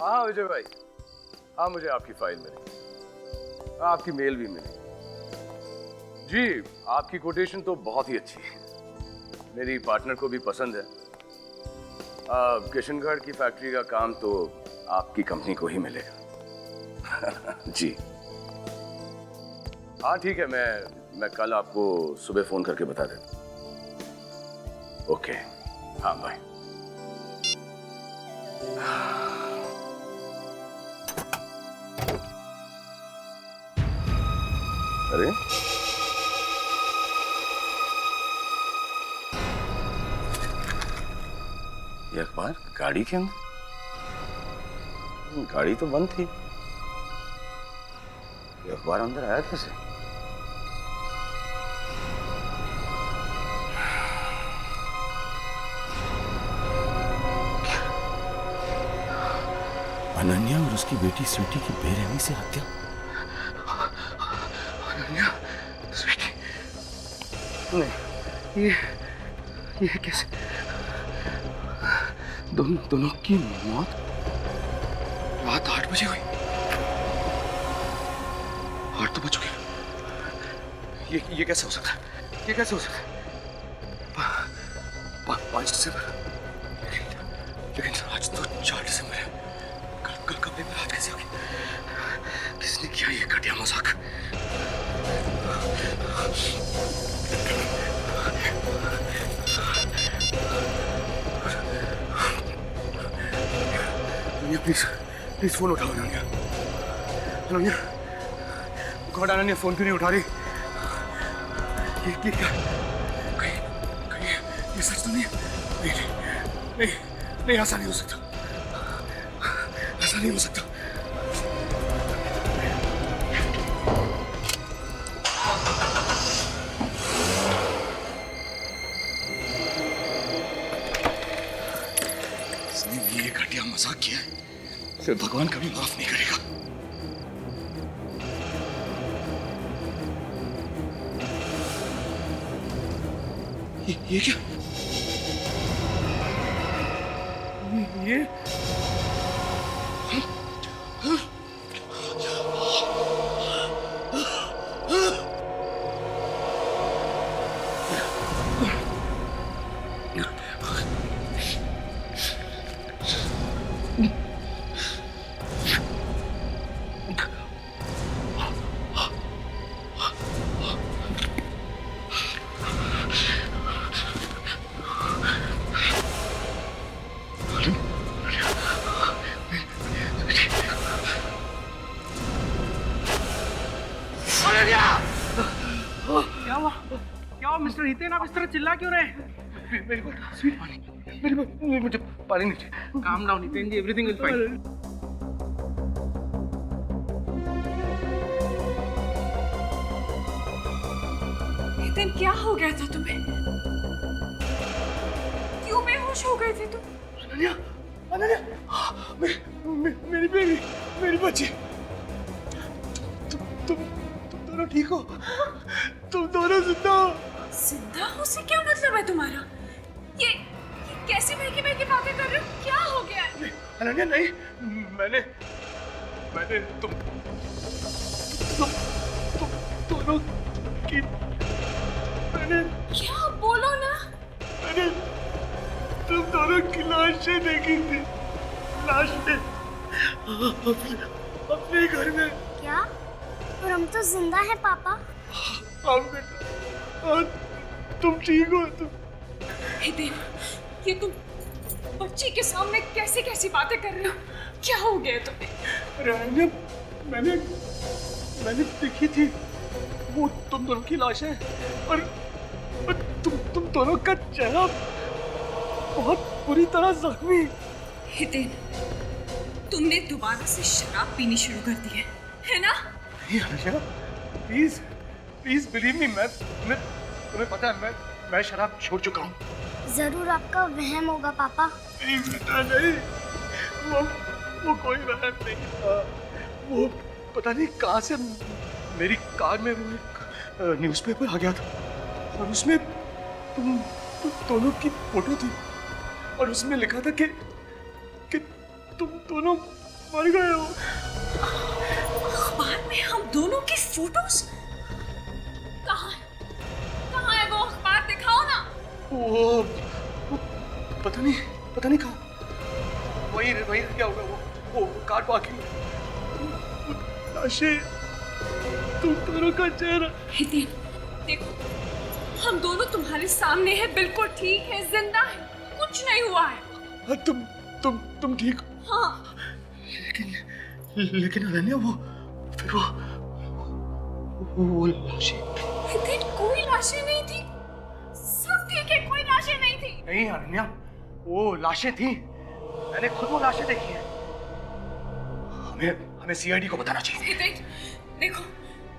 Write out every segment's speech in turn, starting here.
हाँ विजय भाई, हाँ मुझे आपकी फाइल मिली, आपकी मेल भी मिली। जी, आपकी कोटेशन तो बहुत ही अच्छी है, मेरी पार्टनर को भी पसंद है। किशनगढ़ की फैक्ट्री का काम तो आपकी कंपनी को ही मिलेगा। जी हाँ ठीक है, मैं कल आपको सुबह फोन करके बता देता। ओके, हाँ बाय। अरे ये अखबार गाड़ी के अंदर? गाड़ी तो बंद थी, ये अखबार अंदर आया कैसे? अनन्या और उसकी बेटी स्वीटी की बेरहमी से हत्या। अनन्या, स्वीटी, नहीं, ये कैसे? दोनों की मौत रात 8 बजे हुई। 8 तो बज चुके। ये कैसे हो सकता है? ये कैसे हो सकता है? 5 दिसंबर, लेकिन आज तो 4 दिसंबर है। कल का पेपर आज कैसे हो गया? किसने किया ये घटिया मजाक? प्लीज फोन उठाओ अनन्या। अनन्या, गॉड अनन्या फोन क्यों नहीं उठा रही? ये क्या? कहीं ये सच तो नहीं है? नहीं, ऐसा नहीं हो सकता, ऐसा नहीं हो सकता। इसने ये घटिया मजाक किया है, फिर भगवान कभी माफ नहीं करेगा। ये क्या? ये क्या हुआ मिस्टर हितेन, आप इस तरह चिल्ला क्यों रहे? मेरी बात, स्वीट पानी, मुझे पानी नहीं चाहिए। Calm down Hiten ji, everything will fine. Hiten, क्या हो गया था तुम्हें? क्यों बेहोश हो गए थे तुम? अनन्या, मेरी बेबी, मेरी बच्ची, तुम दोनों ठीक हो? तुम दोनों जिंदा हो? जिंदा हो से क्या मतलब है तुम्हारा? ये कैसी बहकी बहकी बातें कर रहे हो? क्या हो गया है? अनन्या नहीं, मैंने तुम दोनों की, मैंने क्या बोलो ना? मैंने तुम दोनों की लाशें देखी थी, लाशें अपने घर में। क्या? और हम तो जिंदा हैं पापा। हाँ बेटा, हाँ, तुम ठीक हो? तुम हितेन, ये तुम बच्ची के सामने कैसी कैसी बातें कर रहे हो? क्या हो गया तुम्हें? अरे अनन्या, मैंने देखी थी वो तुम दोनों की लाशें, और तुम दोनों का चेहरा बहुत बुरी तरह जख्मी। हितेन, तुमने दोबारा से शराब पीनी शुरू कर दी है ना? नहीं अनन्या, प्लीज बिलीव मी, मैं तुम्हें पता है, मैं शराब छोड़ चुका हूँ। जरूर आपका वहम होगा पापा। नहीं बेटा नहीं, वो कोई वहम नहीं था। वो पता नहीं कहाँ से मेरी कार में वो एक न्यूज़पेपर आ गया था, और उसमें तुम दोनों की फोटो थी, और उसमें लिखा था कि तुम दोनों मर गए हो। अखबार में हम दोनों की फोटोज? कहाँ कहाँ है वो अखबार? दिखाओ ना। वो पता नहीं कहाँ। वही क्या होगा वो कार पार्किंग में। लाशें, तुम दोनों का चेहरा। हितेन, देखो, हम दोनों तुम्हारे सामने हैं, बिल्कुल ठीक है, जिंदा है, कुछ नहीं हुआ है। हाँ, तुम ठीक हो? हाँ। लेकिन अनन्या, फिर वो लाशें। हितेन, कोई लाशें नहीं थी, सब ठीक है, कोई लाशें नहीं थी। नहीं अनन्या, वो लाशें थी, मैंने खुद वो लाशें देखी हैं। हमें सीआईडी को बताना चाहिए। हितेन, देखो,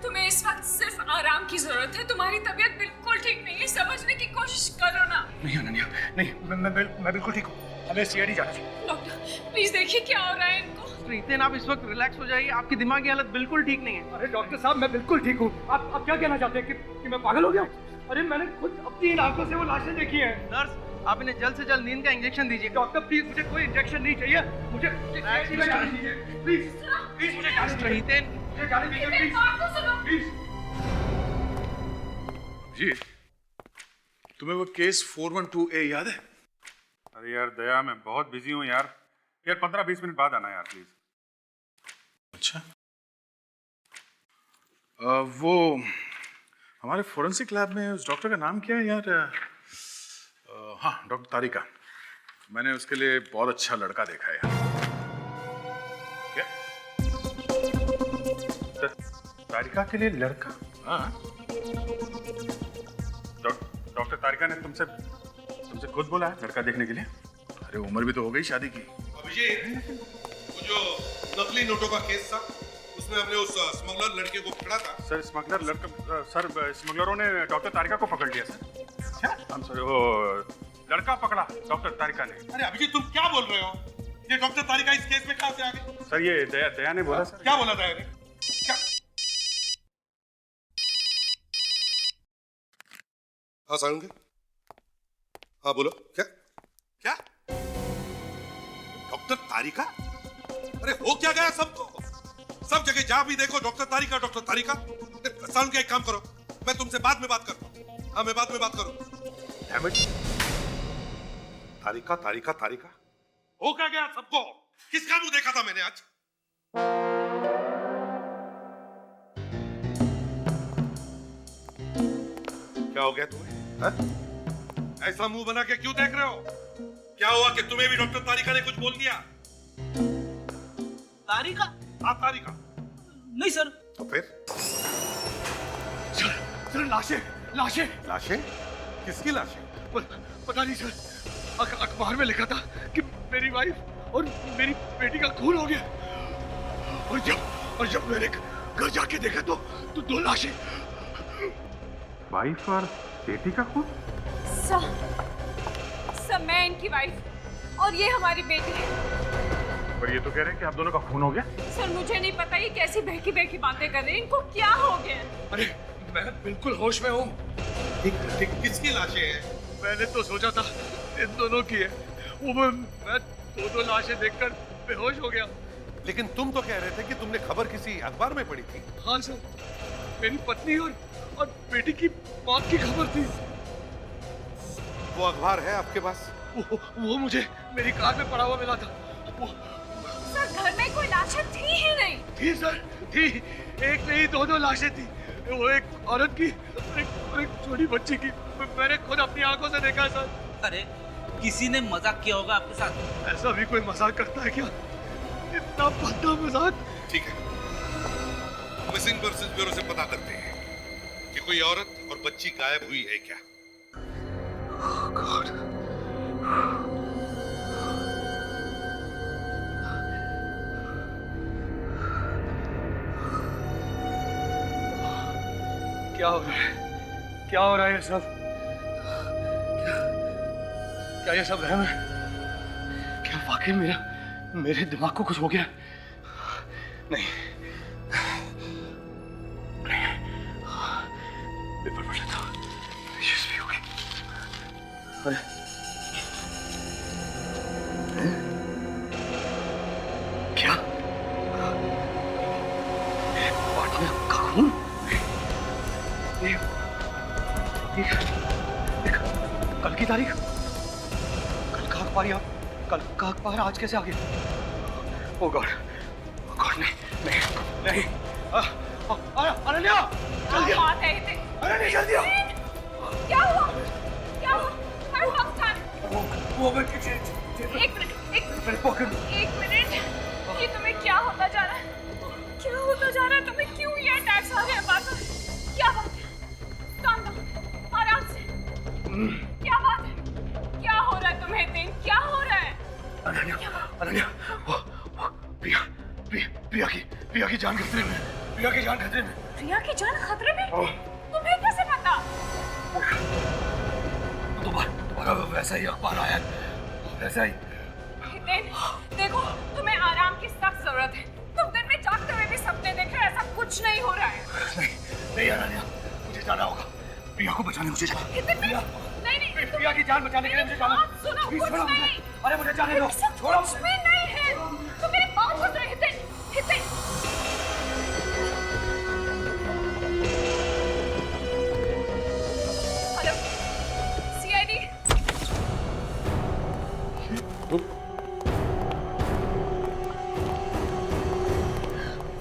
तुम्हें इस वक्त सिर्फ आराम की जरूरत है, तुम्हारी तबीयत बिल्कुल ठीक नहीं है, समझने की कोशिश करो ना। नहीं अनन्या, नहीं, मैं बिल्कुल ठीक हूँ, हमें सीआईडी जाना चाहिए। डॉक्टर, प्लीज देखिए क्या हो रहा है इनको। हितेन, आप इस वक्त रिलैक्स हो जाइए, आपकी दिमागी हालत बिल्कुल ठीक नहीं है। अरे डॉक्टर साहब, मैं बिल्कुल ठीक हूँ। आप क्या कहना चाहते हैं कि मैं पागल हो गया? अरे मैंने खुद अपनी आंखों से वो लाशें देखी हैं। नर्स, आप इन्हें जल्द से जल्द नींद का इंजेक्शन दीजिए। डॉक्टर प्लीज, मुझे कोई इंजेक्शन नहीं चाहिए, मुझे जाने दीजिए प्लीज मुझे जाने दीजिए। हितेन, मुझे जाने दीजिए प्लीज बात तो सुनो। प्लीज। जी, तुम्हें वो केस 412A याद है? अरे यार दया, मैं बहुत बिजी हूँ यार 15-20 मिनट बाद आना यार प्लीज। अच्छा, वो हमारे फोरेंसिक लैब में उस डॉक्टर का नाम क्या है यार? हाँ, डॉक्टर तारिका। मैंने उसके लिए बहुत अच्छा लड़का देखा है यार। क्या? तारिका के लिए लड़का? हाँ, डॉक्टर तारिका ने तुमसे खुद बोला है लड़का देखने के लिए? अरे उम्र भी तो हो गई शादी की। अभिजीत, वो जो नकली नोटों का केस था, उसमें हमने उस स्मगलर लड़के को पकड़ा था। सर स्मगलरों ने डॉक्टर तारिका को पकड़ लिया सर। क्या? हम सर वो लड़का पकड़ा डॉक्टर तारिका ने। अरे अभिजीत, तुम क्या बोल रहे हो? ये डॉक्टर तारिका इस केस में कहाँ से आ गई? सर ये दया ने बोला सर। क्या बोला था यार? क्या? हाँ सारुंगे, हाँ बोलो। क्या डॉक्टर तारिका? अरे हो क्या गया सबको? सब जगह जहां भी देखो डॉक्टर तारिका, डॉक्टर तारिका। सारुंगे, एक काम करो, मैं तुमसे बाद में बात करता हूँ। हाँ, मैं बाद में बात करूँ। तारिका तारिका तारिका, हो क्या गया सबको? किसका मुंह देखा था मैंने आज? क्या हो गया तुम्हें? हा? ऐसा मुंह बना के क्यों देख रहे हो? क्या हुआ कि तुम्हें भी डॉक्टर तारिका ने कुछ बोल दिया? तारिका? हाँ, तारिका। नहीं सर। तो फिर? सर लाशें। लाशें? किसकी लाशें? पता नहीं सर, अखबार में लिखा था कि मेरी वाइफ और मेरी बेटी का खून हो गया। और जब मैंने घर जाके देखा तो 2 लाशें। वाइफ और बेटी का खून? सर, मैं इनकी वाइफ और ये हमारी बेटी है। पर ये तो कह रहे हैं कि आप दोनों का खून हो गया। सर, मुझे नहीं पता ये कैसी बहकी बहकी बातें कर रहे हैं, इनको क्या हो गया? अरे मैं बिल्कुल होश में हूँ। किसकी लाशें हैं? मैंने तो सोचा था इन दोनों की है। वो मैं 2 लाशें देखकर बेहोश हो गया। लेकिन तुम तो कह रहे थे कि तुमने खबर किसी अखबार में पढ़ी थी। हाँ सर, मेरी पत्नी और बेटी की मौत की खबर थी। वो अखबार है आपके पास? वो मुझे मेरी कार में पड़ा हुआ मिला था। सर, घर में कोई लाशें थी ही नहीं। थी सर, थी। एक नहीं 2 लाशें थी। वो एक औरत की और एक छोटी बच्ची की। मैंने खुद अपनी आंखों से देखा सर। अरे किसी ने मजाक किया होगा आपके साथ। ऐसा भी कोई मजाक करता है क्या? इतना भद्दा मजाक। ठीक है, मिसिंग पर्सन्स ब्यूरो से पता करते हैं कि कोई औरत और बच्ची गायब हुई है क्या। गॉड, क्या हो रहा है? क्या हो रहा है ये सब? क्या ये सब रहम है? क्या वाकई मेरे दिमाग को कुछ हो गया? नहीं, पेपर पढ़ लेता हूँ, यशस्वी हो गई। अरे क्या? की तारीख कल का अखबार या कल का अखबार आज कैसे आ गया? ओ गॉड नहीं नहीं नहीं अनन्या जल्दी क्या बात है हितेन? अनन्या जल्दी आओ। क्या हुआ? क्या हुआ? हर वक्त वो मैं एक मिनट मेरे पॉकेट में एक मिनट, ये तुम्हें क्या होता जा रहा है? क्या होता जा रहा है तुम्हें? क्यों ये अटैक्स आ रहे हैं बार बार? क्या बात है? काम दो आराम से। क्या बात है? क्या हो रहा है तुम्हें हितेन? क्या हो रहा है? अनन्या वो प्रिया की जान खतरे में। प्रिया की जान खतरे में। प्रिया की जान खतरे में? तुम्हें कैसे पता? दोबारा वैसा ही अखबार आया वैसा ही। हितेन देखो, तुम्हें आराम की सख्त जरूरत है। तुम दिन में जागते हुए भी सपने देख रहे हो, ऐसा कुछ नहीं हो रहा है। नहीं अनन्या, मुझे जाना होगा। प्रिया को बचाने मुझे जाना। हितेन नहीं प्रिया की जान बचाने के लिए मुझे जाना। सुनो, प्लीज कुछ छोड़ो मुझे। नहीं। अरे मुझे जाने दो। छोड़ो कुछ भी नहीं है। तुम मेरी बात सुन रहे हो हितेन? Hello CID.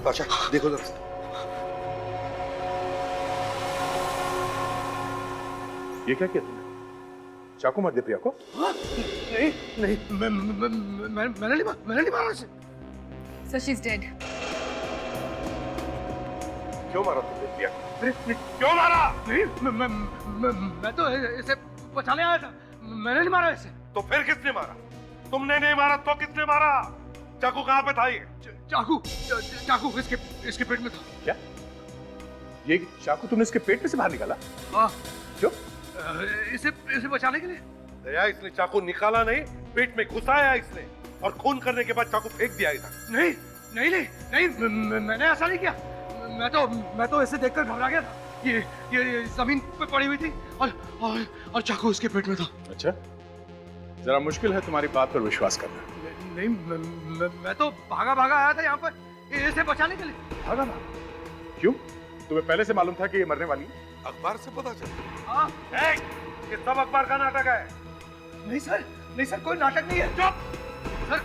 बादशाह देखो जरा। ये क्या किया तुमने? चाकू मार दे प्रिया को? नहीं मैंने नहीं मारा उसे। So she's dead. क्यों मारा तुमने प्रिया को? क्यों मारा? नहीं मैं तो इसे बचाने आया था। मैंने नहीं मारा इसे। तो फिर किसने मारा? तुमने नहीं मारा तो किसने मारा? चाकू कहाँ पे था ये? चाकू इसके पेट में था। क्या? ये चाकू तुमने इसके पेट में से बाहर निकाला? हाँ। क्यों? इसे बचाने के लिए। दया, इसने चाकू निकाला नहीं, पेट में घुसाया इसने, और खून करने के बाद चाकू फेंक दिया इधर। नहीं मैंने ऐसा नहीं किया। मैं तो इसे देखकर घबरा गया था। ये जमीन पे पड़ी हुई थी और चाकू इसके पेट में था। अच्छा, जरा मुश्किल है तुम्हारी बात पर विश्वास करना। नहीं मैं तो भागा आया था यहाँ पर इसे बचाने के लिए। भागा? क्यों? तुम्हें पहले से मालूम था कि ये मरने वाली है? अखबार से पता चला? हाँ। ये सब अखबार का नाटक है। नहीं सर कोई नाटक नहीं है। चुप सर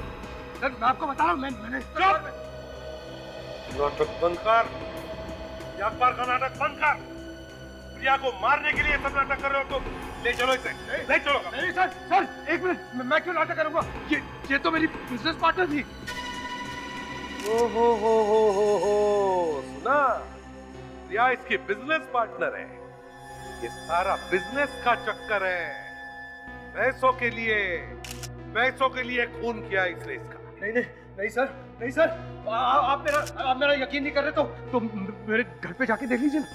मैं आपको बता रहा हूँ। मैंने नाटक बंद कर। ये अखबार का नाटक बंद कर। प्रिया को मारने के लिए सब नाटक कर रहे हो तुम। ले चलो इसे। ले चलो। नहीं सर एक मिनट। मैं क्यों नाटक करूंगा? ये तो मेरी बिजनेस पार्टनर थी। हो सुना? प्रिया इसकी बिजनेस पार्टनर है। ये सारा बिजनेस का चक्कर है। पैसों के लिए खून किया इसने इसका। नहीं सर आप मेरा यकीन नहीं कर रहे तो मेरे घर पे जाके देख लीजिए ना।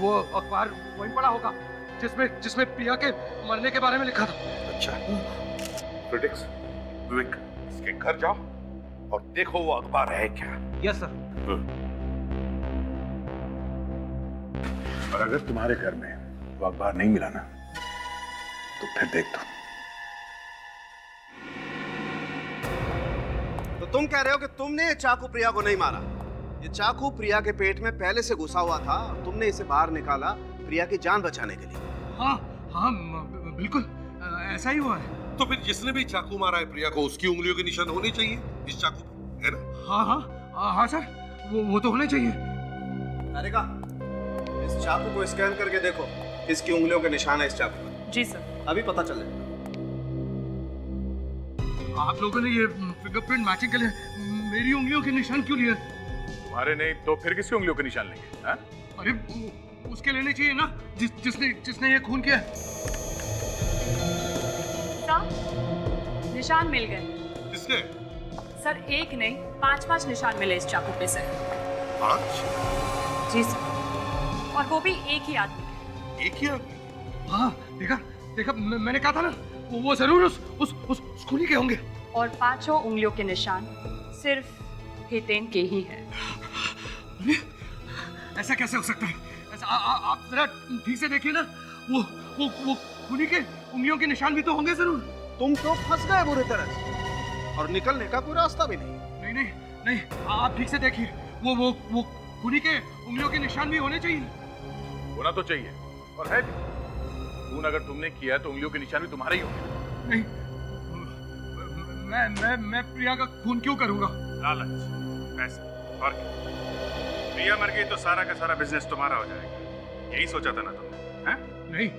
वो अखबार वहीं पड़ा होगा जिसमें प्रिया के मरने के बारे में लिखा था। अच्छा, क्रिटिक्स विवेक, इसके घर जाओ और देखो वो अखबार है क्या। Yes sir. और अगर तुम्हारे घर में वो अखबार नहीं मिला ना, तो फिर देख दो। तो तुम कह रहे हो कि तुमने ये चाकू प्रिया को नहीं मारा? ये चाकू प्रिया के पेट में पहले से घुसा हुआ था, तुमने इसे बाहर निकाला प्रिया की जान बचाने के लिए। हाँ बिल्कुल ऐसा ही हुआ है। तो फिर जिसने भी चाकू मारा है प्रिया को, उसकी उंगलियों के निशान होने चाहिए इस चाकू पे, है ना? हाँ सर वो तो होने चाहिए। तारिका, इस चाकू को स्कैन करके देखो किसकी उंगलियों के निशान है इस चाकू पर। जी सर। अभी पता चल जाएगा। आप लोगों ने ये फिंगरप्रिंट मैचिंग के लिए मेरी उंगलियों के निशान क्यों लिए? तुम्हारे नहीं तो फिर किसकी उंगलियों के निशान लेंगे? हाँ? अरे उसके लेने चाहिए ना जिसने ये खून किया। सर निशान मिल गए। किसके? सर एक नहीं 5 निशान मिले इस चाकू पे से। 5? जी सर, और वो भी एक ही आदमी के। एक ही आदमी? हाँ देखा मैंने कहा था ना, वो जरूर उस खूनी के होंगे। और 5 उंगलियों के निशान सिर्फ हितेन के ही हैं। ऐसा कैसे हो सकता है? ऐसा आप जरा ठीक से देखिए ना, वो खूनी के उंगलियों के निशान भी तो होंगे जरूर। तुम तो फंस गए बुरी तरह से और निकलने का कोई रास्ता भी नहीं। नहीं आप ठीक से देखिए, वो खूनी के उंगलियों के निशान भी होने चाहिए। होना तो चाहिए और है भी। खून अगर तुमने किया है तो उंगलियों के निशान भी तुम्हारे ही होंगे। नहीं, मैं प्रिया का खून क्यों करूंगा? लालच, पैसे और क्या? प्रिया मर गई तो सारा का सारा बिजनेस तुम्हारा हो जाएगा, यही सोचा था ना तुमने? हैं? नहीं,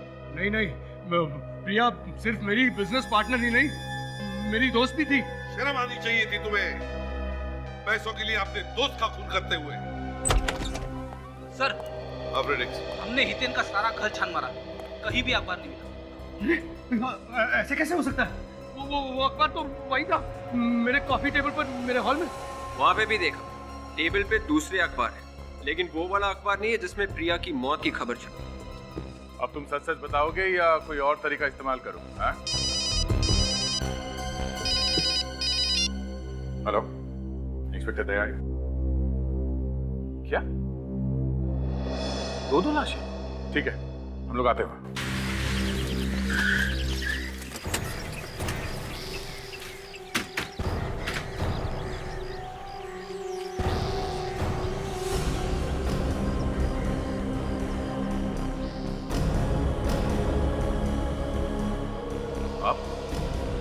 प्रिया सिर्फ मेरी बिजनेस पार्टनर ही नहीं, मेरी दोस्त भी थी। शर्म आनी चाहिए थी तुम्हें, पैसों के लिए अपने दोस्त का खून करते हुए। सर, अफ्रीडिक्स, हमने हितेन का सारा घर छान मारा, कहीं भी अखबार नहीं मिला। ऐसे कैसे हो सकता है? वो अखबार तो वही था, मेरे कॉफी टेबल पर, मेरे हॉल में। वहाँ पे भी देखा, टेबल पे दूसरे अखबार है, लेकिन वो वाला अखबार नहीं है जिसमें प्रिया की मौत की खबर छपी। अब तुम सच सच बताओगे या कोई और तरीका इस्तेमाल करो? हाँ? Hello, inspector Dayal. क्या? दो लाशें? ठीक है, हम लोग आते हैं।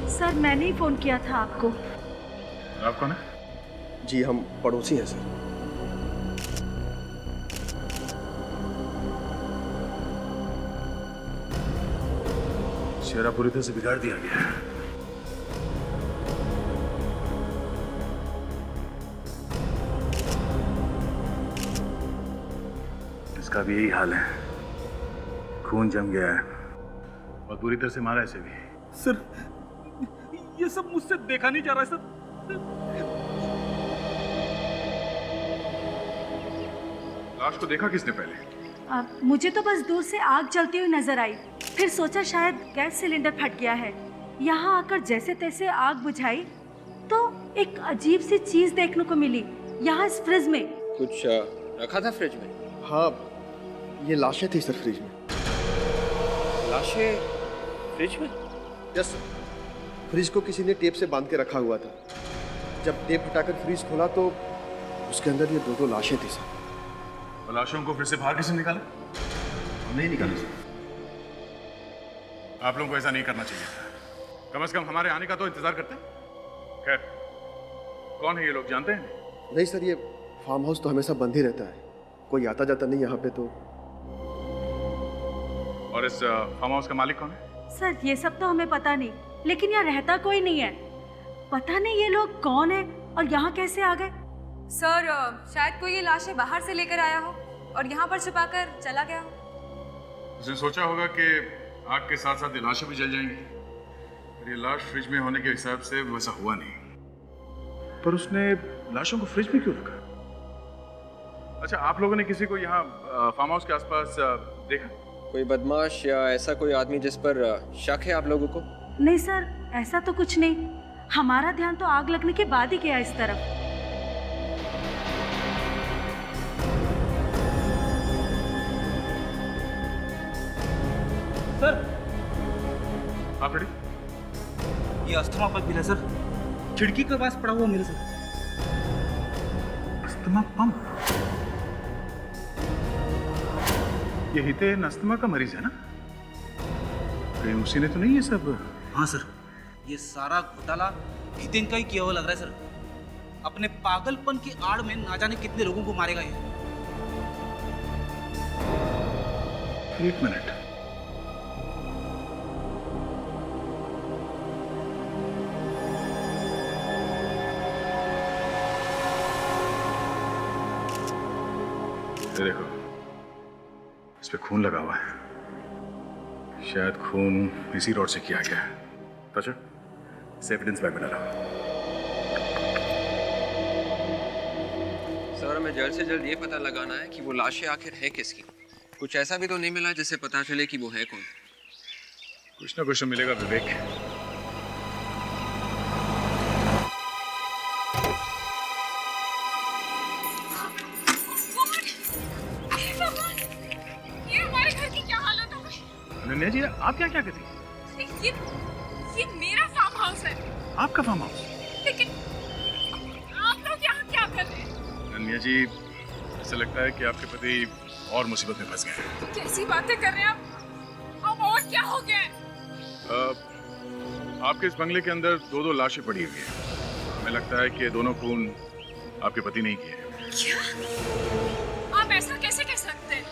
सर, मैंने ही फोन किया था आपको। आप कौन है? जी हम पड़ोसी हैं सर। चेहरा पूरी तरह से बिगाड़ दिया गया है। इसका भी यही हाल है, खून जम गया है और पूरी तरह से मारा है इसे भी। सर, ये सब मुझसे देखा नहीं जा रहा है सर। लाश को देखा किसने पहले? मुझे तो बस दूर से आग जलती हुई नजर आई, फिर सोचा शायद गैस सिलेंडर फट गया है। यहाँ आकर जैसे तैसे आग बुझाई तो एक अजीब सी चीज देखने को मिली यहाँ इस फ्रिज में। कुछ रखा था फ्रिज में? हाँ, ये लाशें थी सर फ्रिज में। लाशें फ्रिज में? यस सर, फ्रिज को किसी ने टेप से बांध के रखा हुआ था। जब टेप हटाकर फ्रिज खोला तो उसके अंदर ये दो लाशें थी सर। और लाशों को फिर से बाहर किसने निकाला? नहीं निकाला सर। आप लोगों को ऐसा नहीं करना चाहिए था, कम से कम हमारे आने का तो इंतजार करते। खैर, कौन है ये लोग, जानते हैं? नहीं सर, ये फार्म हाउस तो हमेशा बंद ही रहता है, कोई आता जाता नहीं यहाँ पे तो। और इस फार्म हाउस का मालिक कौन है? सर, ये सब तो हमें पता नहीं, लेकिन यहाँ रहता कोई नहीं है। पता नहीं ये लोग कौन है और यहाँ कैसे आ गए। सर, शायद कोई ये लाशें बाहर से लेकर आया हो और यहाँ पर छुपाकर चला गया हो। उसने सोचा होगा कि आग के साथ साथ लाशें भी जल जाएंगी, और ये लाश फ्रिज में होने के हिसाब से वैसा हुआ नहीं। पर उसने लाशों को फ्रिज में क्यों रखा? अच्छा, आप लोगों ने किसी को यहाँ फार्म हाउस के आसपास देखा? कोई बदमाश या ऐसा कोई आदमी जिस पर शक है आप लोगों को? नहीं सर, ऐसा तो कुछ नहीं। हमारा ध्यान तो आग लगने के बाद ही गया इस तरफ। सर, आप रेडी? ये अस्थमा पंप मिला सर, खिड़की के पास पड़ा हुआ मिला सर। Asthma pump? ये हितेन अस्थमा का मरीज है ना? कहीं उसी ने तो नहीं ये सब? हाँ सर, ये सारा घोटाला हितेन का ही किया हुआ लग रहा है सर। अपने पागलपन की आड़ में ना जाने कितने लोगों को मारेगा ये। एक मिनट, ये देखो, इस पे खून लगा हुआ है। शायद खून इसी रोड से किया गया है। तो चल, इसे एविडेंस बैग में डालो। सर, हमें जल्द से जल्द ये पता लगाना है कि वो लाशें आखिर है किसकी। कुछ ऐसा भी तो नहीं मिला जिससे पता चले कि वो है कौन। कुछ ना कुछ तो मिलेगा विवेक। ये हमारे घर की क्या हालत हो गई? अनन्या जी, आप क्या क्या कहती हैं? ये मेरा फार्म हाउस है। आपका फार्म हाउस? लेकिन आप लोग यहाँ क्या कर रहे हैं? अनन्या जी, ऐसा लगता है कि आपके पति और मुसीबत में फंस गए हैं। कैसी बातें कर रहे हैं आप? अब और क्या हो गया है? आपके इस बंगले के अंदर दो लाशें पड़ी हुई हैं। हमें लगता है कि ये दोनों खून आपके पति ने ही किए हैं। क्या? आप ऐसा कैसे कह सकते हैं?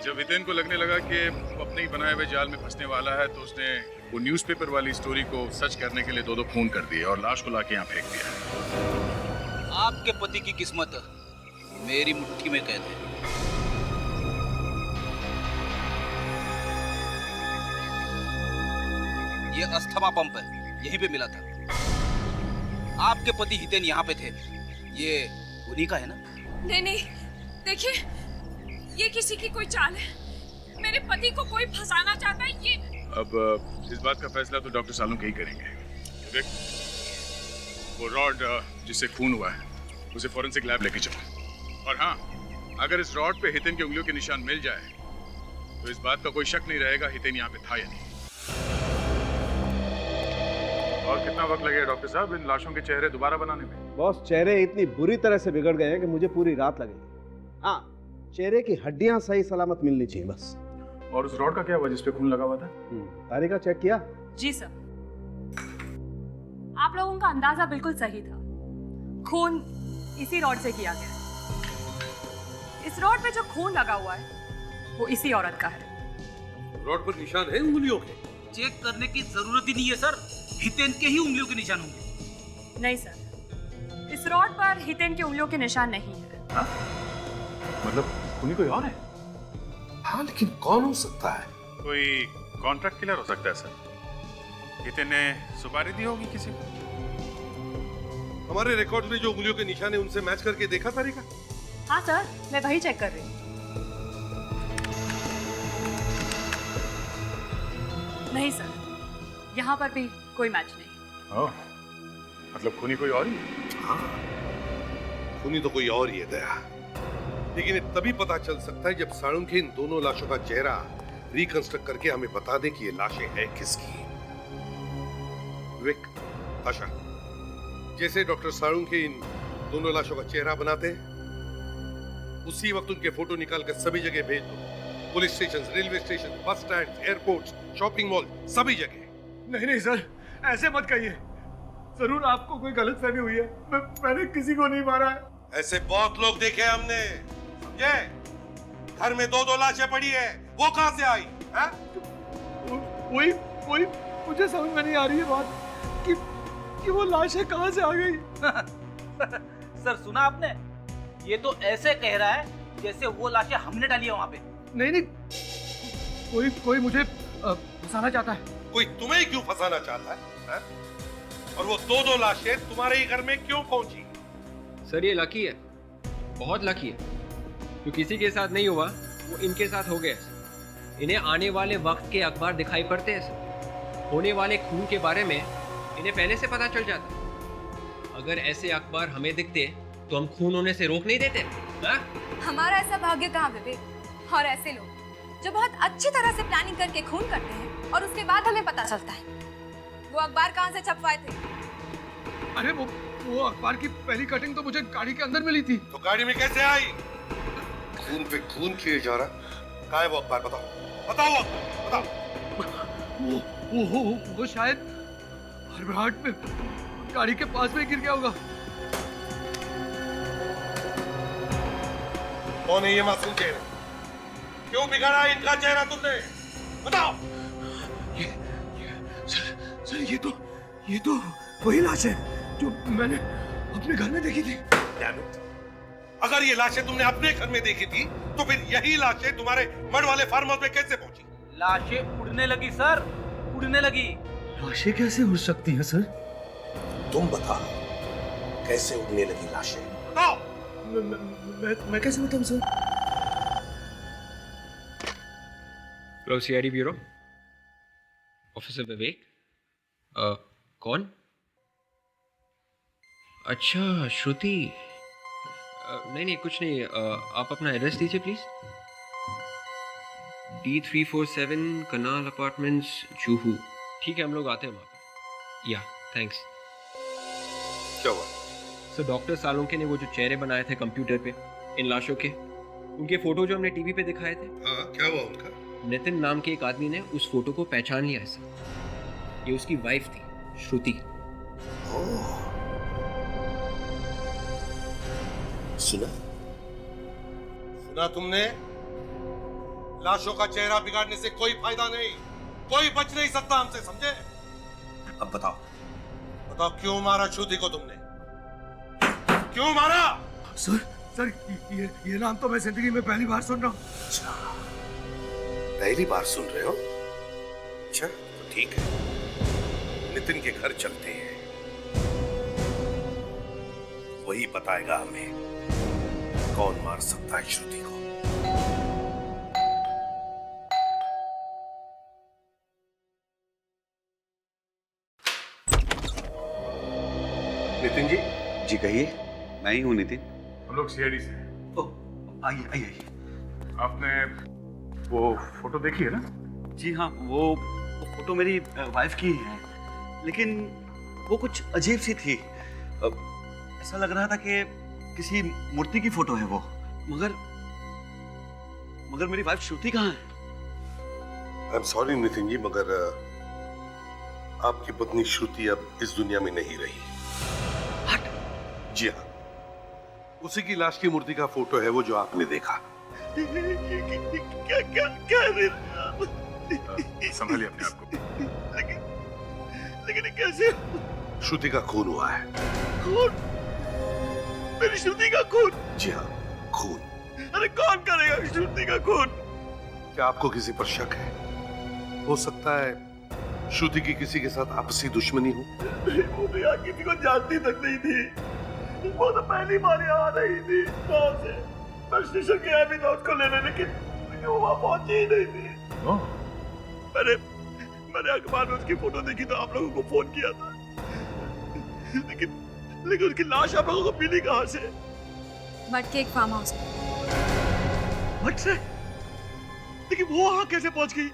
जब हितेन को लगने लगा कि वो अपने ही बनाए हुए जाल में फंसने वाला है, तो उसने वो न्यूज़पेपर वाली स्टोरी को सच करने के लिए दो खून कर दिए और लाश को लाके यहाँ फेंक दिया। आपके पति की किस्मत मेरी मुट्ठी में कैद है। ये अस्थमा पंप है, यहीं पे मिला था। आपके पति हितेन यहाँ पे थे, ये उन्हीं का है ना? नहीं नहीं, देखिए ये किसी की कोई चाल है। मेरे पति को कोई फंसाना चाहता है। ये अब इस बात का फैसला तो डॉक्टर सालुंखे ही करेंगे। विवेक, वो रॉड जिससे खून हुआ है उसे फॉरेंसिक लैब लेके चलो। और हाँ, अगर इस रॉड पे हितेन की उंगलियों के निशान मिल जाए तो इस बात का कोई शक नहीं रहेगा हितेन यहाँ पे था या नहीं। और कितना वक्त लगेगा डॉक्टर साहब इन लाशों के चेहरे दोबारा बनाने में? बॉस, चेहरे इतनी बुरी तरह से बिगड़ गए हैं कि मुझे पूरी रात लगेगी। हाँ, चेहरे की हड्डियां सही सलामत मिलनी चाहिए बस। और उस रॉड का क्या हुआ जिस पे खून लगा हुआ था? तारिका चेक किया? जी सर। आप लोगों का अंदाजा बिल्कुल सही था। खून इसी रॉड से किया गया है। इस रॉड पे जो खून लगा हुआ है वो इसी औरत का है। रॉड पर निशान है उंगलियों के? चेक करने की जरूरत ही नहीं है सर, हितेन के ही उंगलियों के निशान होंगे। नहीं सर, इस रॉड पर हितेन की उंगलियों के निशान नहीं है। हाँ? मतलब खूनी कोई और है? हाँ, लेकिन कौन हो सकता है? कोई कॉन्ट्रैक्ट किलर हो सकता है सर। हितेन ने सुपारी दी होगी किसी को। हमारे रिकॉर्ड में जो उंगलियों के निशान है उनसे मैच करके देखा तारिका? हाँ सर, मैं वही चेक कर रही हूँ। नहीं सर, यहाँ पर भी कोई मैच नहीं। ओह, मतलब खूनी कोई और ही? हाँ, खूनी तो कोई और ही है दया। लेकिन ये तभी पता चल सकता है जब साळुंखे इन दोनों लाशों का चेहरा रिकंस्ट्रक्ट करके हमें बता दे कि ये लाशें हैं किसकी। विवेक, आशा, जैसे डॉक्टर साळुंखे इन दोनों लाशों का चेहरा बनाते हैं, उसी वक्त उनके फोटो निकाल कर सभी जगह भेज दो। Police station, railway station, bus stand, airport, shopping mall, सभी जगह। नहीं नहीं सर, ऐसे मत कहिए। जरूर आपको कोई गलतफहमी हुई है। मैंने किसी को नहीं मारा है। ऐसे बहुत लोग देखे हमने, समझे? घर में दो लाशें पड़ी है, वो कहां से आई? हैं? वही मुझे समझ में नहीं आ रही है बात कि वो लाशें कहां से आ गई। सर सुना आपने? ये तो ऐसे कह रहा है जैसे वो लाशें हमने डाली है वहां पे। नहीं, कोई मुझे फंसाना चाहता है। कोई तुम्हें क्यों फंसाना चाहता है? और वो दो लाशें तुम्हारे ही घर में क्यों पहुंची? सर ये लकी है, बहुत लकी है। जो किसी के साथ नहीं हुआ वो इनके साथ हो गया। इन्हें आने वाले वक्त के अखबार दिखाई पड़ते हैं सर। होने वाले खून के बारे में इन्हें पहले से पता चल जाता। अगर ऐसे अखबार हमें दिखते तो हम खून होने से रोक नहीं देते। हा? हमारा ऐसा भाग्य कहाँ विवेक। और ऐसे लोग जो बहुत अच्छी तरह से प्लानिंग करके खून करते हैं और उसके बाद हमें पता चलता है। वो अखबार कहाँ से छपवाए थे? अरे वो अखबार की पहली कटिंग तो मुझे गाड़ी के अंदर मिली थी। तो गाड़ी में कैसे आई? खून पे खून किए जा रहा। कहाँ है वो अखबार? बताओ बताओ। वो शायद हरबराहट में गाड़ी के पास में गिर गया होगा। कौन है ये मासूम चेहरा? क्यों बिगाड़ा इनका चेहरा तुमने? बताओ। सर ये तो वही लाश है जो मैंने अपने घर में देखी थी। अगर ये लाशें तुमने अपने घर में देखी थी तो फिर यही लाशें तुम्हारे मड वाले फार्म हाउस में कैसे पहुंची? लाशें उड़ने लगी सर, उड़ने लगी। लाशें कैसे उड़ सकती हैं सर? तुम बताओ, कैसे उड़ने लगी लाशें? बताओ। मैं कैसे बताऊं sir? Hello CID bureau, officer Vivek. कौन? अच्छा श्रुति। नहीं कुछ नहीं। आप अपना एड्रेस दीजिए please. D347 kanal apartments, Juhu. ठीक है, हम लोग आते हैं वहाँ पर। या थैंक्स। क्या हुआ? सर डॉक्टर सालुंखे ने वो जो चेहरे बनाए थे कंप्यूटर पे इन लाशों के, उनके फोटो जो हमने टीवी पे दिखाए थे, हाँ, क्या हुआ उनका? नितिन नाम के एक आदमी ने उस फोटो को पहचान लिया है सर। ये उसकी वाइफ थी, श्रुति। सुना सुना तुमने? लाशों का चेहरा बिगाड़ने से कोई फायदा नहीं, कोई बच नहीं सकता हमसे, समझे? अब बताओ, बताओ क्यों मारा श्रुति को तुमने? क्यों मारा? सर ये नाम तो मैं जिंदगी में पहली बार सुन रहा हूँ। अच्छा, पहली बार सुन रहे हो? अच्छा तो ठीक है, नितिन के घर चलते हैं, वही बताएगा हमें कौन मार सकता है श्रुति को। नितिन जी, जी कहिए। मैं ही हूँ नितिन। हम लोग सीआईडी से हैं। ओह, आइए आइए आइए। आपने वो फोटो देखी है ना? जी हाँ, वो फोटो मेरी वाइफ की है, लेकिन वो कुछ अजीब सी थी। ऐसा लग रहा था कि किसी मूर्ति की फोटो है वो, मगर मेरी वाइफ श्रुति कहाँ है? I am sorry Nitin ji, मगर आपकी पत्नी श्रुति अब इस दुनिया में नहीं रही। जी हाँ, उसी की लाश की मूर्ति का फोटो है वो जो आपने देखा। क्या संभालिए अपने आप को। लेकिन कैसे? श्रुति का खून हुआ है। खून? मेरी श्रुति का खून? जी हाँ, खून। अरे कौन करेगा श्रुति का खून? क्या आपको किसी पर शक है? हो सकता है श्रुति की किसी के साथ आपसी दुश्मनी हो। वो तो यहाँ किसी को जानती तक नहीं थी, वो तो पहली बार यहाँ आ रही थी गाँव से। मैं स्टेशन गया भी था उसको लेने, लेकिन वो वहाँ पहुंची ही नहीं थी। मैंने अखबार में उसकी फोटो देखी तो आप लोगों को फोन किया था, लेकिन उसकी लाश आप लोगों को मिली कहाँ से? मट के एक फार्म हाउस। मट से? लेकिन वो वहाँ कैसे पहुंच गई?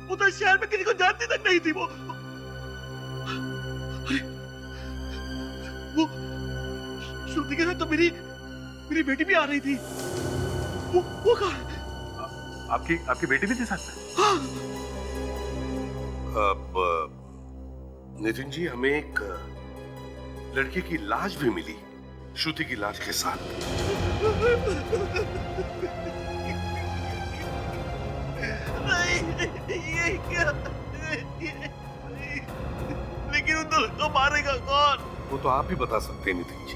वो तो शहर में किसी को जानती तक नहीं थी। वो श्रुति के साथ तो मेरी बेटी भी आ रही थी। वो कहाँ? आपकी बेटी भी थी साथ में? हाँ। अब नितिन जी, हमें एक लड़की की लाश भी मिली श्रुति की लाश के साथ। नहीं, ये क्या? लेकिन उन दोनों को मारेगा कौन? वो तो आप ही बता सकते हैं नितिन जी।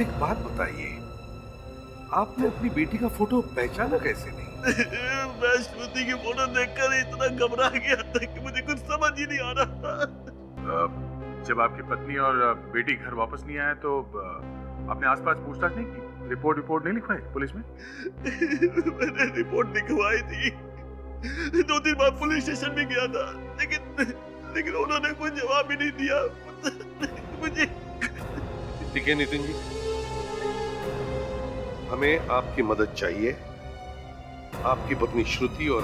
एक बात बताइए, आपने अपनी बेटी का फोटो पहचाना कैसे नहीं? मैं श्रुति की फोटो देखकर इतना घबरा गया था कि मुझे कुछ समझ ही नहीं आ रहा। जब आपकी पत्नी और बेटी घर वापस नहीं आए तो आपने आसपास पूछताछ नहीं की? रिपोर्ट नहीं लिखवाई पुलिस में? मैंने रिपोर्ट लिखवाई थी, 2-3 बार पुलिस स्टेशन भी गया था, लेकिन उन्होंने कोई जवाब ही नहीं दिया मुझे। ठीक है नितिन जी, हमें आपकी मदद चाहिए आपकी पत्नी श्रुति और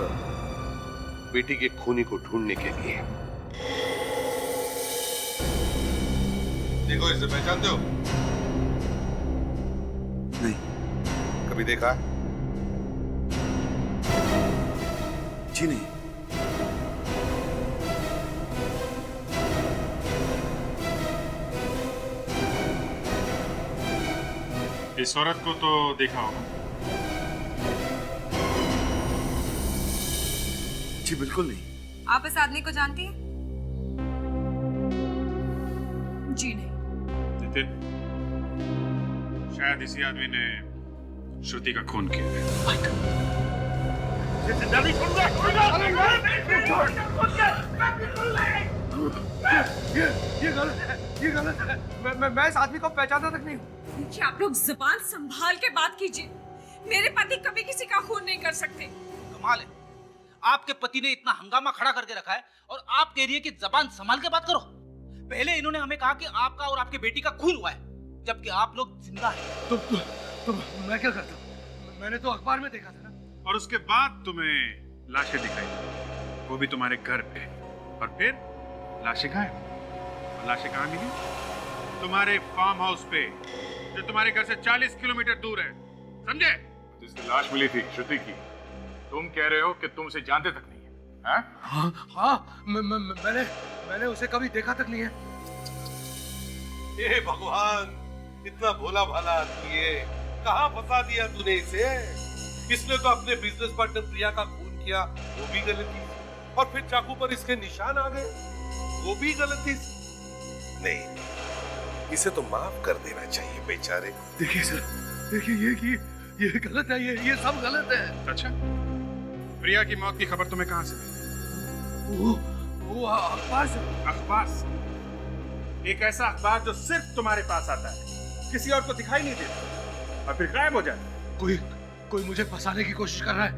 बेटी के खूनी को ढूंढने के लिए। देखो, इसे पहचानते हो? नहीं। कभी देखा? जी नहीं। इस औरत को तो देखा होगा। जी बिल्कुल नहीं। आप इस आदमी को जानती हैं? जी नहीं। नितिन, शायद इसी आदमी ने श्रुति का खून किया है। ये गलत है। मैं इस आदमी को पहचानता तक नहीं हूँ। देखिए, आप लोग जुबान संभाल के बात कीजिए। मेरे पति कभी किसी का खून नहीं कर सकते। कमाल है, आपके पति ने इतना हंगामा खड़ा करके रखा है और आप कह रही है कि जबान संभाल के बात करो। पहले इन्होंने हमें कहा कि आपका और आपकी बेटी का खून हुआ है, जबकि आप लोग जिंदा हैं। तो मैं क्या करता हूँ? मैंने तो अखबार में देखा था ना। और उसके बाद तुम्हें लाशें दिखाई, वो भी तुम्हारे घर पे, और फिर लाशें गायब। और लाशें कहाँ मिली? तुम्हारे फार्म हाउस पे, जो तुम्हारे घर से 40 किलोमीटर दूर है, समझे? जिसकी लाश मिली थी श्रुति की, तुम कह रहे हो कि तुम उसे जानते तक नहीं है, हैं? हाँ हाँ मैंने उसे कभी देखा तक नहीं है। हे भगवान, इतना भोला भाला आदमी है, कहाँ फंसा दिया तूने इसे? इसने तो अपने बिजनेस पार्टनर प्रिया का खून किया, वो भी गलती से, और फिर चाकू पर इसके निशान आ गए, वो भी गलती से। नहीं, इसे तो माफ कर देना चाहिए बेचारे। देखिए सर, देखिए ये गलत है, ये सब गलत है। अच्छा, प्रिया की मौत की खबर तुम्हें कहां से मिली? वो अखबार से। अखबार से? एक ऐसा अखबार जो सिर्फ तुम्हारे पास आता है, किसी और को दिखाई नहीं देता और फिर गायब हो जाता। कोई मुझे फंसाने की कोशिश कर रहा है।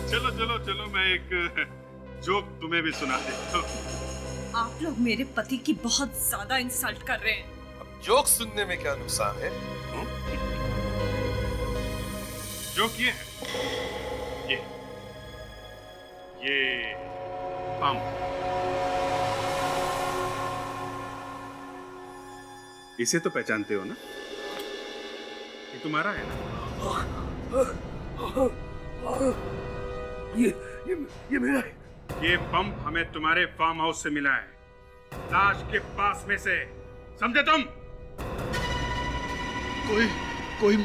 चलो चलो चलो, मैं एक जोक तुम्हें भी सुना देता हूँ। आप लोग मेरे पति की बहुत ज्यादा इंसल्ट कर रहे हैं। अब जोक सुनने में क्या नुकसान है? जोक ये है, ये पंप, इसे तो पहचानते हो ना? ये तुम्हारा है ना? ये मेरा है। ये पंप हमें तुम्हारे फार्म हाउस से मिला है, लाश के पास में से, समझे तुम? कोई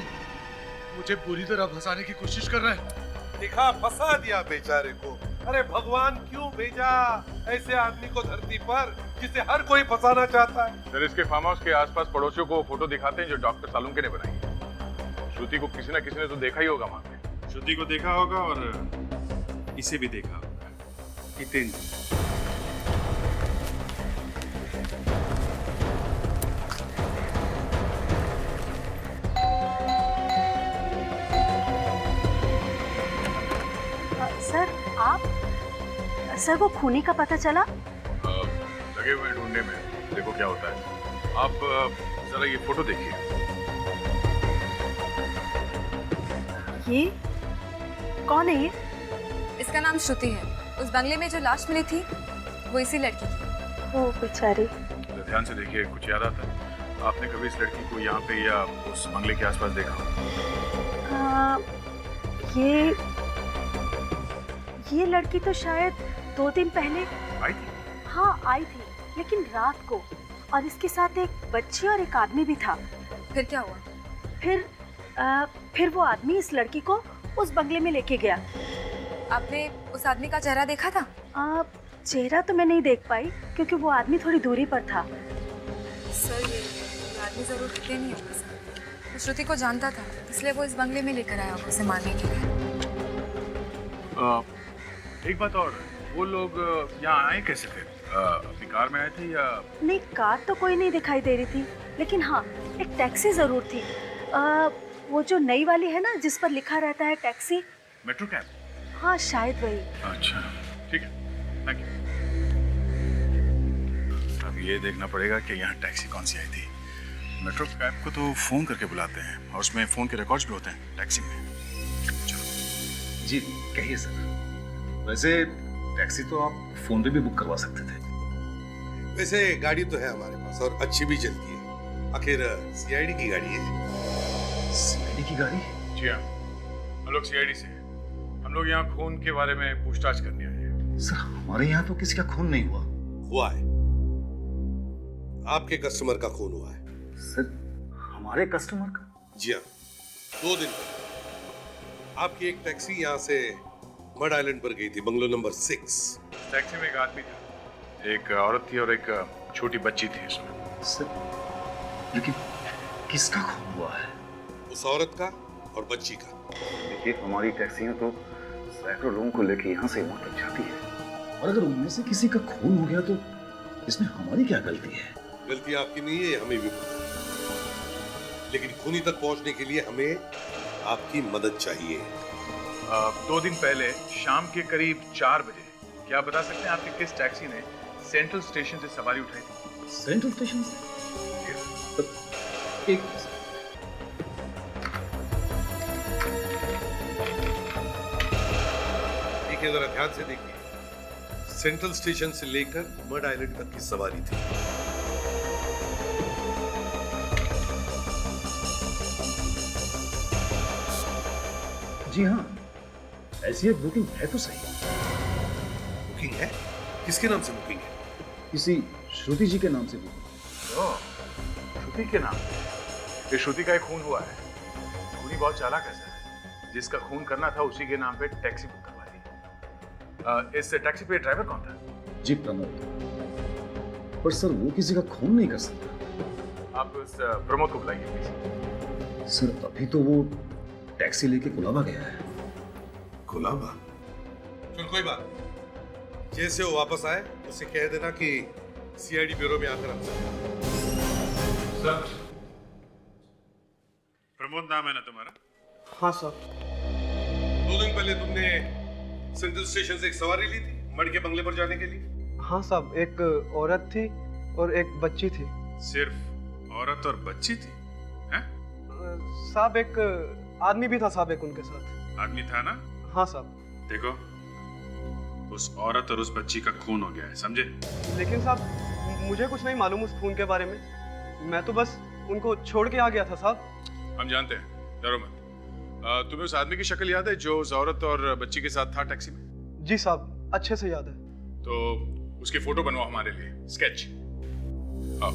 मुझे बुरी तरह फंसाने की कोशिश कर रहा है। दिखा, फंसा दिया बेचारे को। अरे भगवान क्यों भेजा ऐसे आदमी को धरती पर जिसे हर कोई फंसाना चाहता है? सर, इसके फार्म हाउस के आसपास पड़ोसियों को फोटो दिखाते हैं जो डॉक्टर सालुंके ने बनाई है। श्रुति को किसी न किसी ने तो देखा ही होगा वहां पे। श्रुति को देखा होगा और इसे भी देखा होगा, हितेंद्र। सर वो खूनी का पता चला? लगे हुए ढूंढने में, देखो क्या होता है। आप जरा ये फोटो देखिए। ये कौन है ये? इसका नाम श्रुति है। उस बंगले में जो लाश मिली थी वो इसी लड़की की। ओ बेचारी। ध्यान से देखिए, कुछ याद आता है? आपने कभी इस लड़की को यहाँ पे या उस बंगले के आसपास देखा? ये लड़की तो शायद 2 दिन पहले आई थी। हाँ आई थी, लेकिन रात को, और इसके साथ एक बच्ची और एक आदमी भी था। फिर क्या हुआ? फिर वो आदमी इस लड़की को उस बंगले में लेके गया। आपने उस आदमी का चेहरा देखा था? चेहरा तो मैं नहीं देख पाई क्योंकि वो आदमी थोड़ी दूरी पर था। सर ये आदमी जरूर कितने नहीं होगा सर। वो श्रुति को जानता था, इसलिए वो इस बंगले में लेकर आया उसे मारने के लिए। एक बात और, वो लोग यहाँ आए कैसे थे? अपनी कार में आए थे या? नहीं, कार तो कोई नहीं दिखाई दे रही थी, लेकिन हाँ एक टैक्सी जरूर थी। वो जो नई वाली है ना, जिस पर लिखा रहता है टैक्सी। Metro cab? हाँ शायद वही। अच्छा ठीक है, थैंक यू। अब ये देखना पड़ेगा कि यहाँ टैक्सी कौन सी आई थी। मेट्रो कैब को तो फोन करके बुलाते हैं और उसमें फोन के रिकॉर्ड्स भी होते हैं टैक्सी में। जी कहिए सर। वैसे टैक्सी तो आप फोन पे भी बुक करवा सकते थे। वैसे गाड़ी तो है हमारे पास और अच्छी भी चलती है। आखिर सीआईडी की गाड़ी है। सीआईडी की गाड़ी? जी हाँ, हम लोग सीआईडी से हैं। हम लोग यहाँ खून के बारे में पूछताछ करने आए हैं। सर हमारे यहाँ तो किसी का खून नहीं हुआ। हुआ है, आपके कस्टमर का खून हुआ है। सर हमारे कस्टमर का? जी हाँ, 2 दिन पहले आपकी एक टैक्सी यहाँ से मड आइलैंड पर गई थी, बंगलो नंबर 6। टैक्सी में एक आदमी था, एक औरत थी और एक छोटी बच्ची थी इसमें। सर लेकिन किसका खून हुआ है? उस औरत का और बच्ची का। देखिए हमारी टैक्सियां तो सैकड़ों लोगों को लेके यहाँ से वहाँ तक जाती है, और अगर उनमें से किसी का खून हो गया तो इसमें हमारी क्या गलती है? गलती आपकी नहीं है, हमें भी पता है, लेकिन खूनी तक पहुंचने के लिए हमें आपकी मदद चाहिए। 2 दिन पहले शाम के करीब 4 बजे, क्या आप बता सकते हैं आपकी किस टैक्सी ने सेंट्रल स्टेशन से सवारी उठाई थी? सेंट्रल स्टेशन से? एक देखिए, जरा ध्यान से देखिए। सेंट्रल स्टेशन से लेकर मड आइलैंड तक की सवारी थी। जी हाँ, ऐसी एक बुकिंग है तो सही। बुकिंग है? किसके नाम से बुकिंग है? किसी श्रुति जी के नाम से बुकिंग। ओह, श्रुति के नाम? ये श्रुति का एक खून हुआ है। खूनी बहुत चालाक है सर। जिसका खून करना था उसी के नाम पे टैक्सी बुक करवा दी। इस टैक्सी पे ड्राइवर कौन था? जी प्रमोद। पर सर वो किसी का खून नहीं कर सकता। आप उस प्रमोद को बुलाइए प्लीज। सर अभी तो वो टैक्सी लेके कुलाबा गया है। कुलाबा? चल कोई बात नहीं। जैसे वो वापस आए उसे कह देना कि सीआईडी ब्यूरो में आकर हमसे। सर, प्रमोद नाम है ना तुम्हारा? हाँ सर। 2 दिन पहले तुमने सेंट्रल स्टेशन से एक सवारी ली थी मड़ के बंगले पर जाने के लिए? हाँ साहब, एक औरत थी और एक बच्ची थी। सिर्फ औरत और बच्ची थी? हैं? साहब एक आदमी भी था साहब, एक उनके साथ। आदमी था ना? हाँ साहब। देखो, उस औरत और उस बच्ची का खून हो गया है, समझे? लेकिन साहब मुझे कुछ नहीं मालूम उस खून के बारे में। मैं तो बस उनको छोड़ के आ गया था साहब। हम जानते हैं, डरो मत। तुम्हें उस आदमी की शक्ल याद है जो उस औरत और बच्ची के साथ था टैक्सी में? जी साहब, अच्छे से याद है। तो उसकी फोटो बनवाओ हमारे लिए, स्केच। आओ।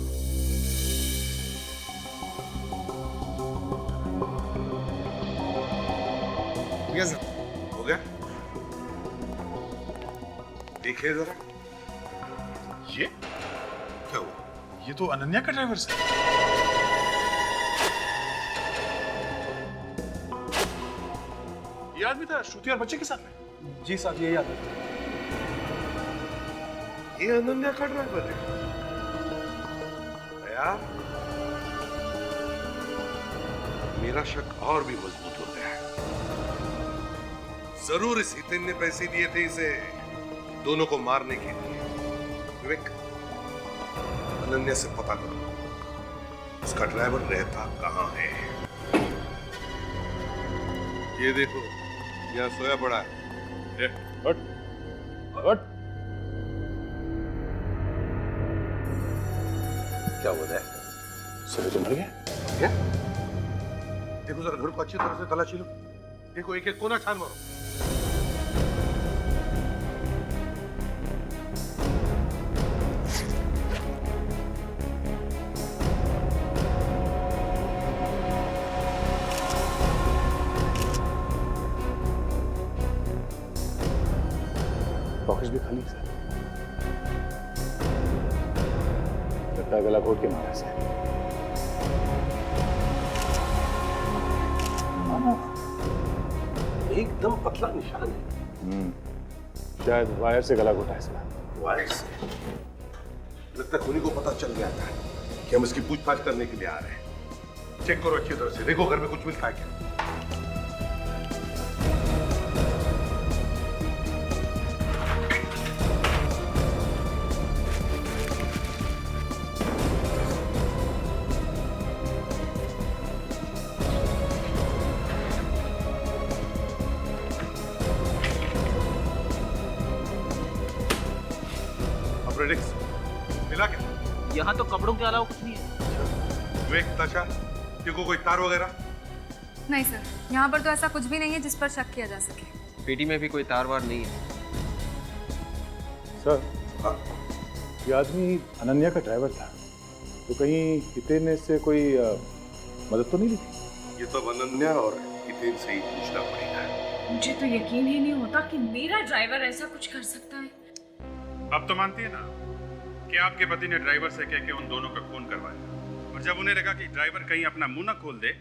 हो गया? देखिए जरा। ये क्या हुआ? ये तो अनन्या का ड्राइवर है। ये आदमी था श्रुति और बच्चे के साथ में? जी साहब, ये याद है। ये अनन्या का ड्राइवर है यार। मेरा शक और भी मजबूत हो गया है। जरूर इस हितेन ने पैसे दिए थे इसे दोनों को मारने के लिए। विवेक, अनन्या से पता करो उसका ड्राइवर रहता कहां है। ये देखो, यहाँ सोया पड़ा है। हट, हट। क्या हो रहा है? सर तो मर गया। क्या? देखो जरा घर को अच्छी तरह से तलाशी लो। देखो एक एक कोना छान मारो। पॉकेट भी खाली है सर। लगता है गला घोट के मारा से। एकदम पतला निशान है। शायद वायर से गला घोटा है सर। वायर से? लगता है खूनी को पता चल गया था कि हम इसकी पूछताछ करने के लिए आ रहे हैं। चेक करो अच्छी तरह से, देखो घर में कुछ मिलता है क्या। मिला क्या? यहाँ तो कपड़ों के अलावा कुछ नहीं है। विवेक, ताशा, देखो कोई तार वगैरह? नहीं सर, यहाँ पर तो ऐसा कुछ भी नहीं है जिस पर शक किया जा सके। पेटी में भी कोई तार वार नहीं है। सर, ये आदमी अनन्या का ड्राइवर था, तो कहीं हितेन ने इससे कोई मदद तो नहीं ली थी? ये तो अनन्या और हितेन से ही पूछना पड़ेगा। मुझे तो यकीन ही नहीं होता कि मेरा ड्राइवर ऐसा कुछ कर सकता है। अब तो मानती है ना कि आपके पति ने ड्राइवर से कह के उन दोनों का खून करवाया, और जब उन्हें लगा कि ड्राइवर कहीं अपना मुंह न खोल दे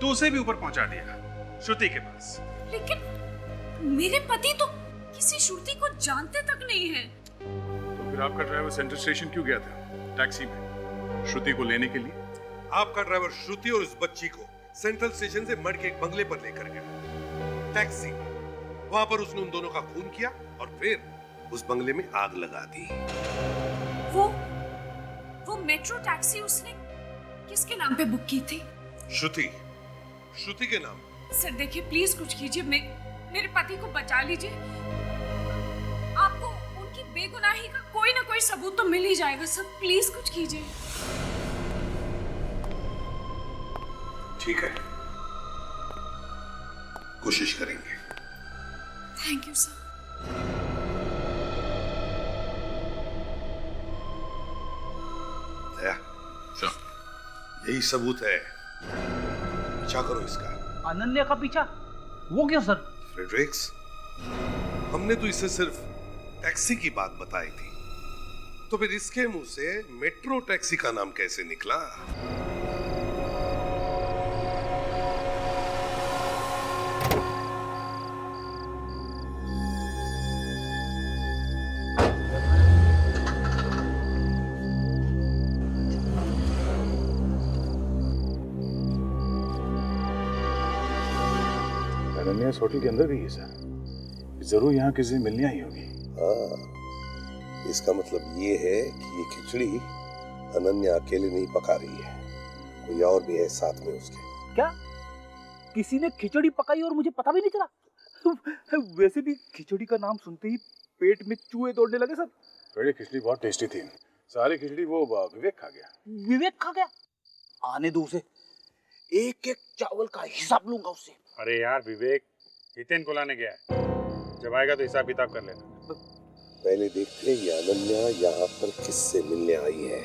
तो उसे भी ऊपर पहुंचा दिया श्रुति के पास। लेकिन मेरे पति तो किसी श्रुति को जानते तक नहीं है। तो फिर आपका ड्राइवर सेंट्रल स्टेशन क्यों गया था टैक्सी में श्रुति को लेने के लिए? आपका ड्राइवर श्रुति और उस बच्ची को सेंट्रल स्टेशन से मड़ के एक बंगले पर लेकर गया टैक्सी। वहां पर उसने उन दोनों का खून किया और फिर उस बंगले में आग लगा दी। वो मेट्रो टैक्सी उसने किसके नाम पे बुक की थी? श्रुति के नाम। सर देखिए, प्लीज कुछ कीजिए, मेरे पति को बचा लीजिए। आपको उनकी बेगुनाही का कोई ना कोई सबूत तो मिल ही जाएगा सर, प्लीज कुछ कीजिए। ठीक है, कोशिश करेंगे। Thank you sir. दया, यही सबूत है, पीछा करो इसका। अनन्या का पीछा? वो क्यों सर? फ्रेडरिक्स, हमने तो इसे सिर्फ टैक्सी की बात बताई थी, तो फिर इसके मुंह से मेट्रो टैक्सी का नाम कैसे निकला? अनन्या इस होटल के अंदर गई है सर। जरूर यहाँ किसी से मिलने आई होगी। हाँ, इसका मतलब ये है कि ये खिचड़ी अनन्या अकेले नहीं पका रही है, कोई और भी है साथ में उसके। क्या किसी ने खिचड़ी पकाई और मुझे पता भी नहीं चला? वैसे भी खिचड़ी का नाम सुनते ही पेट में चूहे दौड़ने लगे सर। बड़ी खिचड़ी बहुत टेस्टी थी, सारी खिचड़ी वो विवेक खा गया। विवेक खा गया? आने दो उसे, एक एक चावल का हिसाब लूंगा उससे। अरे यार विवेक हितेन को लाने गया है, जब आएगा तो हिसाब किताब कर लेना। पहले देखते हैं ये अनन्या यहाँ पर किससे मिलने आई है।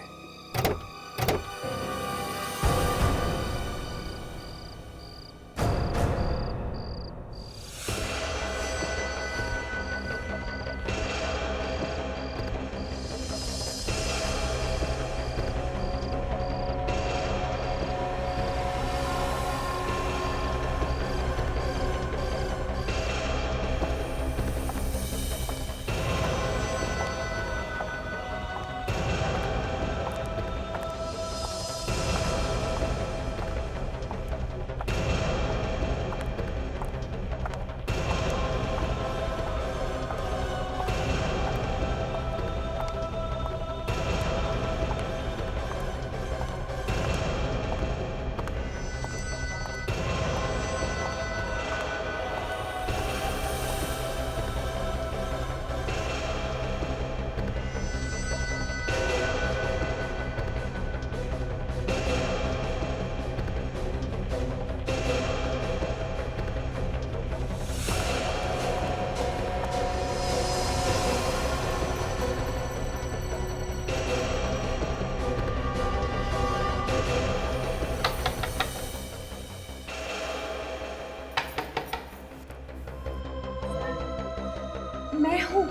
मैं हूँ।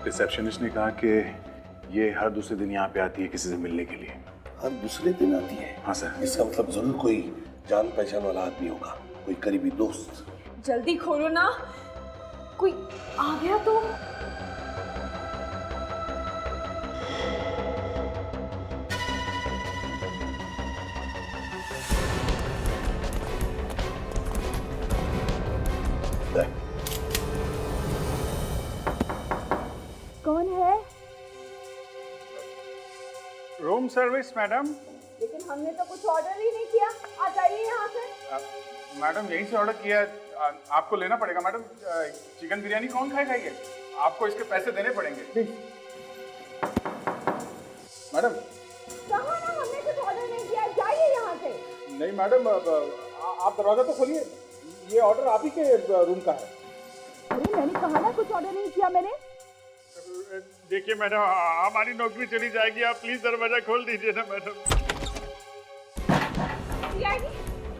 रिसेप्शनिस्ट ने कहा कि ये हर दूसरे दिन यहाँ पे आती है किसी से मिलने के लिए। हर दूसरे दिन आती है? हाँ सर। इसका मतलब जरूर कोई जान पहचान वाला आदमी होगा, कोई करीबी दोस्त। जल्दी खोलो ना, कोई आ गया तो। कौन है? Room service madam. लेकिन हमने तो कुछ ऑर्डर ही नहीं किया। आ जाइए यहाँ से। मैडम यहीं से ऑर्डर किया, आपको लेना पड़ेगा मैडम। चिकन बिरयानी कौन खाएगा ये? आपको इसके पैसे देने पड़ेंगे मैडम। कहा ना हमने कुछ ऑर्डर नहीं किया, जाइए यहाँ से। नहीं मैडम, आप दरवाजा तो खोलिए, ये ऑर्डर आप ही के रूम का है। अरे मैंने कहा ना कुछ ऑर्डर नहीं किया मैंने। देखिए मैडम, हमारी नौकरी चली जाएगी, आप प्लीज दरवाजा खोल दीजिए ना मैडम।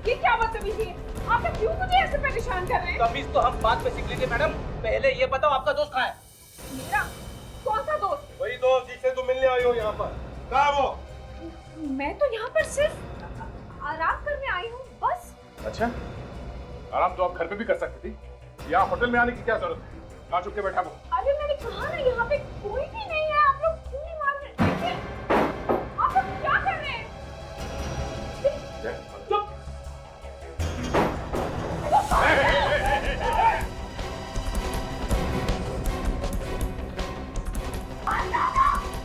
ये क्या बदतमीजी है? आप क्यों मुझे ऐसे परेशान कर रहे हैं? तमीज तो हम बाद में सीख लेंगे मैडम, पहले ये बताओ आपका दोस्त कहाँ है? मेरा कौन सा दोस्त? वही दोस्त जिससे तुम मिलने आई हो यहाँ पर। कहाँ है वो? मैं तो यहाँ पर सिर्फ आराम करने आई हूँ बस। अच्छा, आराम तो आप घर पे भी कर सकती थी, यहाँ होटल में आने की क्या जरूरत है? कहाँ चुप के बैठा वो? अरे मैंने कहा ना यहाँ पे कोई भी नहीं है, आप लोग क्यों नहीं मान रहे? देखिए, आप लोग क्या कर रहे हैं? चुप!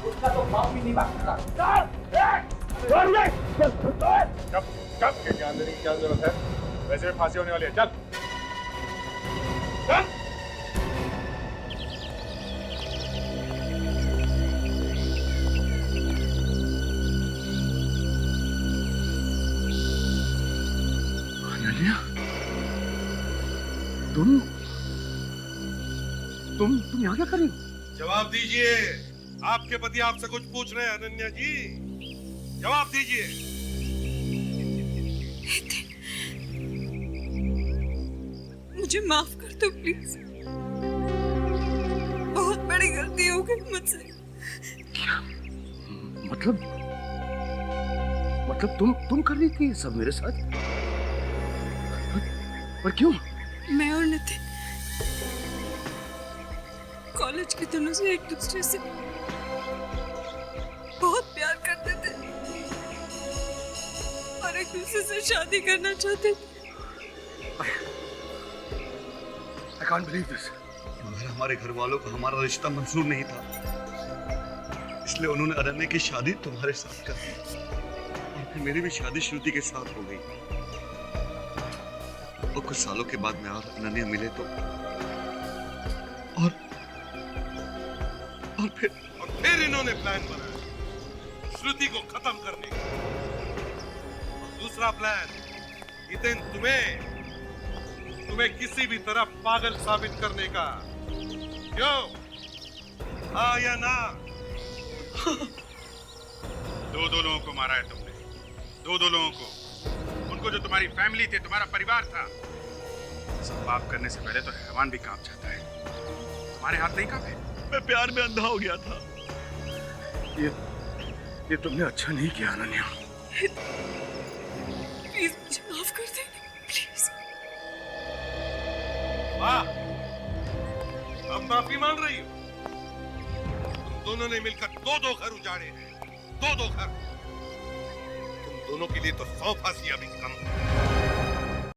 उसका तो बाप भी नहीं बात कर रहा। कब के ज्ञान देने की क्या जरूरत है? वैसे भी फांसी होने वाली है, चल चल। तुम यहाँ क्या कर रही हो? जवाब दीजिए, आपके पति आपसे कुछ पूछ रहे हैं अनन्या जी, जवाब दीजिए। मुझे माफ कर दो प्लीज, बहुत बड़ी गलती हो गई मुझसे। मतलब तुम कर रही थी ये सब मेरे साथ? पर क्यों? मैं और नितिन कॉलेज के दिनों से एक दूसरे से बहुत प्यार करते थे और एक दूसरे से शादी करना चाहते थे। I can't believe this. मगर हमारे घर वालों को हमारा रिश्ता मंजूर नहीं था, इसलिए उन्होंने अनन्या की शादी तुम्हारे साथ कर दी और फिर मेरी भी शादी श्रुति के साथ हो गई। और कुछ सालों के बाद मैं और अनन्या मिले तो और फिर इन्होंने प्लान बनाया श्रुति को खत्म करने का। और दूसरा प्लान, नितिन, तुम्हें किसी भी तरह पागल साबित करने का। क्यों? हाँ या ना? दो लोगों को मारा है तुमने, दो लोगों को, उनको जो तुम्हारी फैमिली थे, तुम्हारा परिवार था। सब पाप करने से पहले तो हैवान भी कांप जाता है, तुम्हारे हाथ नहीं कांपे? मैं प्यार में अंधा हो गया था। ये तुमने अच्छा नहीं किया अनन्या। प्लीज मुझे माफ कर देना, प्लीज। वाह, अब माफी मांग रही हो? तुम दोनों ने मिलकर दो घर उजाड़े हैं, दो घर। तुम दोनों के लिए तो 100 फांसी अभी कम है।